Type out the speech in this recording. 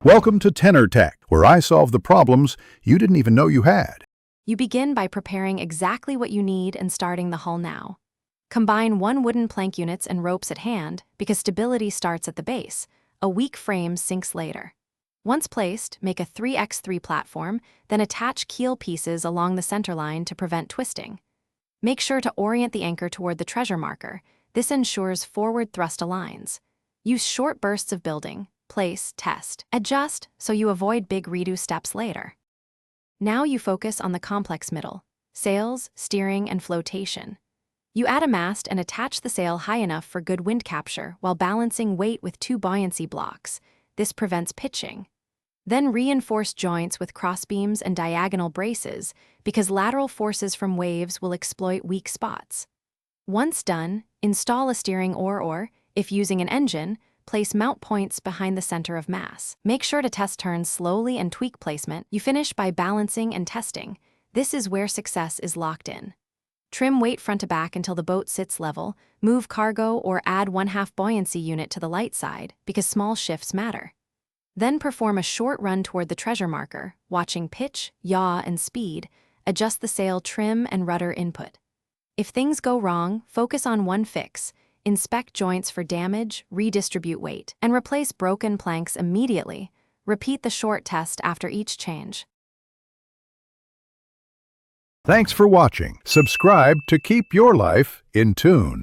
Welcome to Tenor Tech, where I solve the problems you didn't even know you had. You begin by preparing exactly what you need and starting the hull now. Combine 1 wooden plank units and ropes at hand because stability starts at the base. A weak frame sinks later. Once placed, make a 3x3 platform, then attach keel pieces along the center line to prevent twisting. Make sure to orient the anchor toward the treasure marker. This ensures forward thrust aligns. Use short bursts of building. Place, test, adjust so you avoid big redo steps later. Now you focus on the complex middle: sails, steering, and flotation. You add a mast and attach the sail high enough for good wind capture while balancing weight with 2 buoyancy blocks. This prevents pitching. Then reinforce joints with crossbeams and diagonal braces because lateral forces from waves will exploit weak spots. Once done, install a steering oar or, if using an engine, place mount points behind the center of mass. Make sure to test turns slowly and tweak placement. You finish by balancing and testing. This is where success is locked in. Trim weight front to back until the boat sits level, move cargo or add 1/2 buoyancy unit to the light side because small shifts matter. Then perform a short run toward the treasure marker, watching pitch, yaw, and speed. Adjust the sail trim and rudder input. If things go wrong, focus on one fix. Inspect joints for damage, redistribute weight, and replace broken planks immediately. Repeat the short test after each change. Thanks for watching. Subscribe to keep your life in tune.